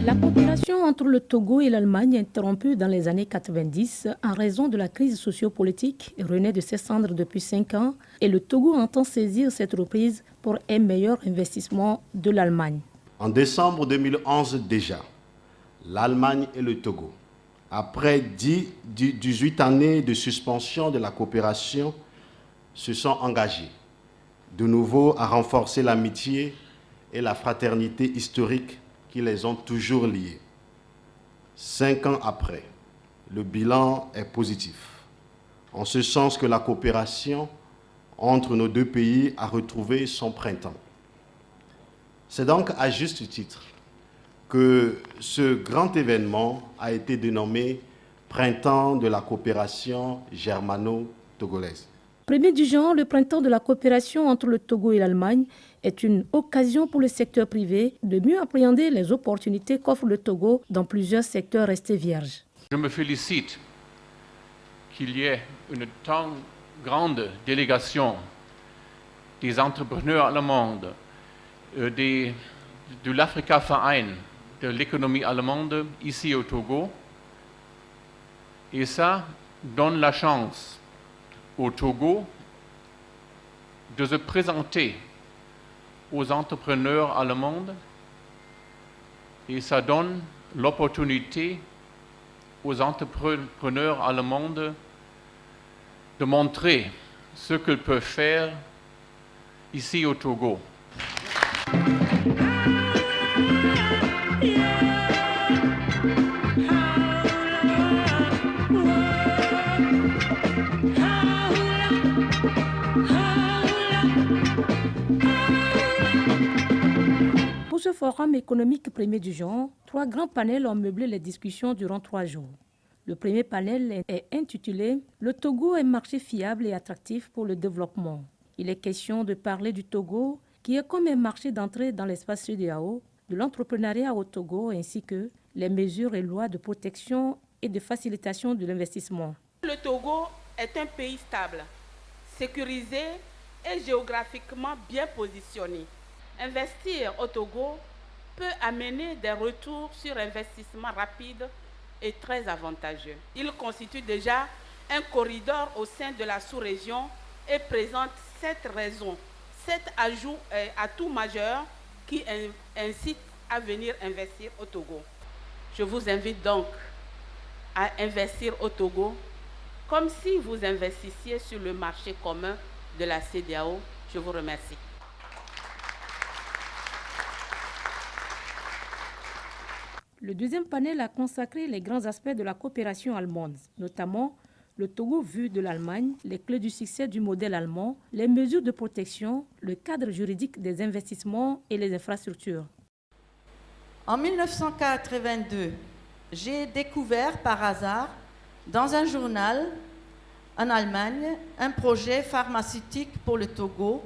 La coopération entre le Togo et l'Allemagne, interrompue dans les années 90 en raison de la crise sociopolitique, renaît de ses cendres depuis 5 ans et le Togo entend saisir cette reprise pour un meilleur investissement de l'Allemagne. En décembre 2011 déjà, l'Allemagne et le Togo, après 18 années de suspension de la coopération, se sont engagés de nouveau à renforcer l'amitié et la fraternité historique qui les ont toujours liés. 5 ans après, le bilan est positif, en ce sens que la coopération entre nos deux pays a retrouvé son printemps. C'est donc à juste titre que ce grand événement a été dénommé Printemps de la coopération germano-togolaise. Premier du genre, le printemps de la coopération entre le Togo et l'Allemagne est une occasion pour le secteur privé de mieux appréhender les opportunités qu'offre le Togo dans plusieurs secteurs restés vierges. Je me félicite qu'il y ait une tant grande délégation des entrepreneurs allemands, de l'Afrika Verein, de l'économie allemande ici au Togo. Et ça donne la chance au Togo de se présenter aux entrepreneurs allemands et ça donne l'opportunité aux entrepreneurs allemands de montrer ce qu'ils peuvent faire ici au Togo. Pour ce forum économique premier du genre, 3 grands panels ont meublé les discussions durant 3 jours. Le premier panel est intitulé « Le Togo, un marché fiable et attractif pour le développement ». Il est question de parler du Togo, qui est comme un marché d'entrée dans l'espace CEDEAO, de l'entrepreneuriat au Togo, ainsi que les mesures et lois de protection et de facilitation de l'investissement. Le Togo est un pays stable, sécurisé et géographiquement bien positionné. Investir au Togo peut amener des retours sur investissement rapides et très avantageux. Il constitue déjà un corridor au sein de la sous-région et présente 7 raisons, 7 atouts majeurs qui incitent à venir investir au Togo. Je vous invite donc à investir au Togo comme si vous investissiez sur le marché commun de la CEDEAO. Je vous remercie. Le deuxième panel a consacré les grands aspects de la coopération allemande, notamment le Togo vu de l'Allemagne, les clés du succès du modèle allemand, les mesures de protection, le cadre juridique des investissements et les infrastructures. En 1982, j'ai découvert par hasard dans un journal en Allemagne un projet pharmaceutique pour le Togo.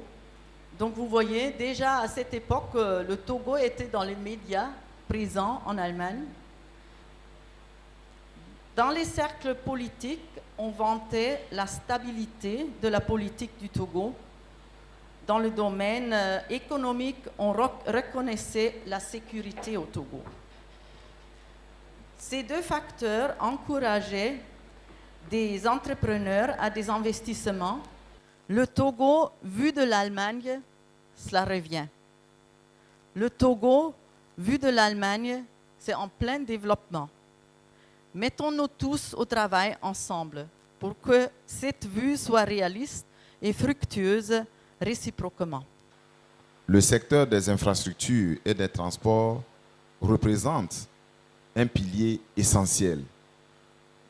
Donc vous voyez, déjà à cette époque, le Togo était dans les médias présents en Allemagne. Dans les cercles politiques, on vantait la stabilité de la politique du Togo. Dans le domaine économique, on reconnaissait la sécurité au Togo. Ces 2 facteurs encourageaient des entrepreneurs à des investissements. Le Togo, vu de l'Allemagne, cela revient. Le Togo, vu de l'Allemagne, c'est en plein développement. Mettons-nous tous au travail ensemble pour que cette vue soit réaliste et fructueuse réciproquement. Le secteur des infrastructures et des transports représente un pilier essentiel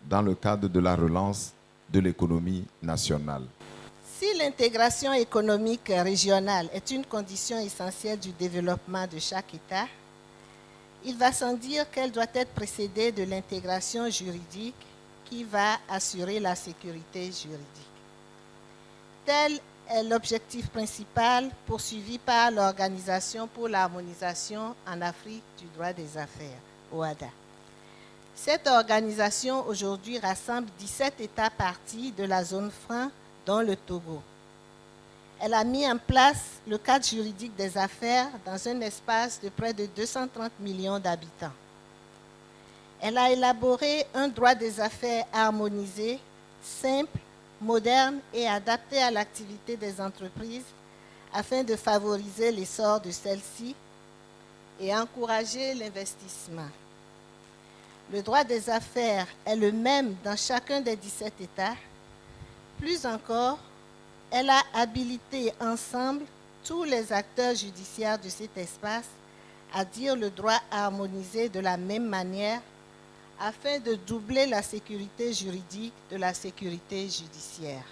dans le cadre de la relance de l'économie nationale. Si l'intégration économique régionale est une condition essentielle du développement de chaque État, il va sans dire qu'elle doit être précédée de l'intégration juridique qui va assurer la sécurité juridique. Telle est l'objectif principal poursuivi par l'Organisation pour l'harmonisation en Afrique du droit des affaires, OHADA. Cette organisation aujourd'hui rassemble 17 États parties de la zone franc, dont le Togo. Elle a mis en place le cadre juridique des affaires dans un espace de près de 230 millions d'habitants. Elle a élaboré un droit des affaires harmonisé, simple, moderne et adapté à l'activité des entreprises afin de favoriser l'essor de celles-ci et encourager l'investissement. Le droit des affaires est le même dans chacun des 17 États. Plus encore, elle a habilité ensemble tous les acteurs judiciaires de cet espace à dire le droit harmonisé de la même manière afin de doubler la sécurité juridique de la sécurité judiciaire.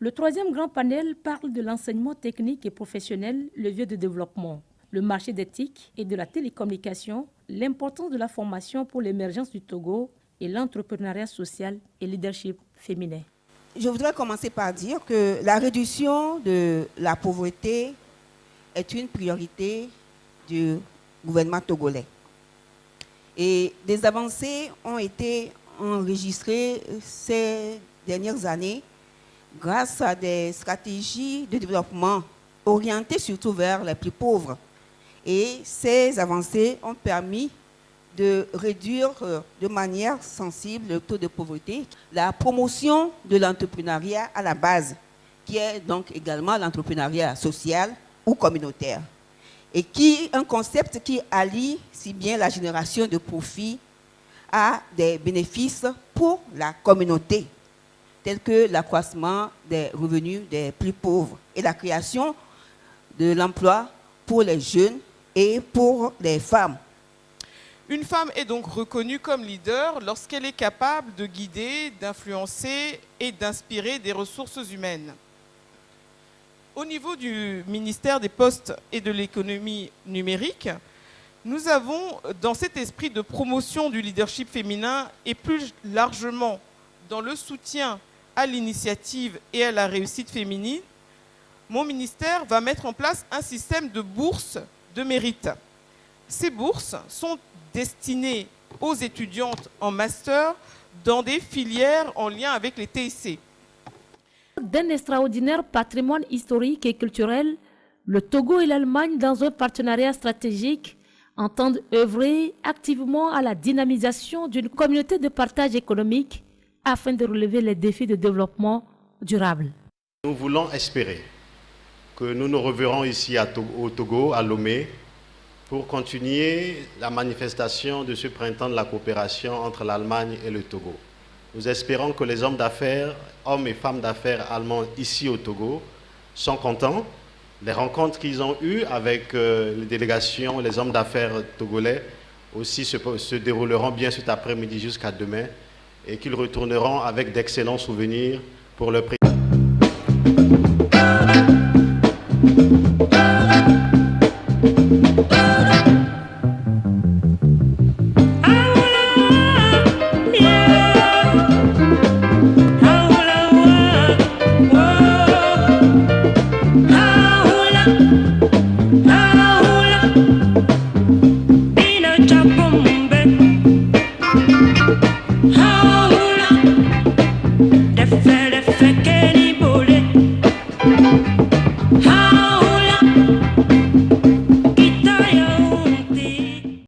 Le troisième grand panel parle de l'enseignement technique et professionnel, levier de développement, le marché d'éthique et de la télécommunication, l'importance de la formation pour l'émergence du Togo et l'entrepreneuriat social et leadership féminin. Je voudrais commencer par dire que la réduction de la pauvreté est une priorité du gouvernement togolais. Et des avancées ont été enregistrées ces dernières années grâce à des stratégies de développement orientées surtout vers les plus pauvres. Et ces avancées ont permis de réduire de manière sensible le taux de pauvreté, la promotion de l'entrepreneuriat à la base, qui est donc également l'entrepreneuriat social ou communautaire, et un concept qui allie si bien la génération de profits à des bénéfices pour la communauté, tels que l'accroissement des revenus des plus pauvres et la création de l'emploi pour les jeunes et pour les femmes. Une femme est donc reconnue comme leader lorsqu'elle est capable de guider, d'influencer et d'inspirer des ressources humaines. Au niveau du ministère des Postes et de l'économie numérique, nous avons, dans cet esprit de promotion du leadership féminin et plus largement dans le soutien à l'initiative et à la réussite féminine, mon ministère va mettre en place un système de bourses de mérite. Ces bourses sont destinées aux étudiantes en master dans des filières en lien avec les TIC. D'un extraordinaire patrimoine historique et culturel, le Togo et l'Allemagne, dans un partenariat stratégique, entendent œuvrer activement à la dynamisation d'une communauté de partage économique afin de relever les défis de développement durable. Nous voulons espérer que nous nous reverrons ici au Togo, à Lomé, pour continuer la manifestation de ce printemps de la coopération entre l'Allemagne et le Togo. Nous espérons que les hommes et femmes d'affaires allemands ici au Togo sont contents. Les rencontres qu'ils ont eues avec les délégations, les hommes d'affaires togolais aussi se dérouleront bien cet après-midi jusqu'à demain et qu'ils retourneront avec d'excellents souvenirs pour le président. How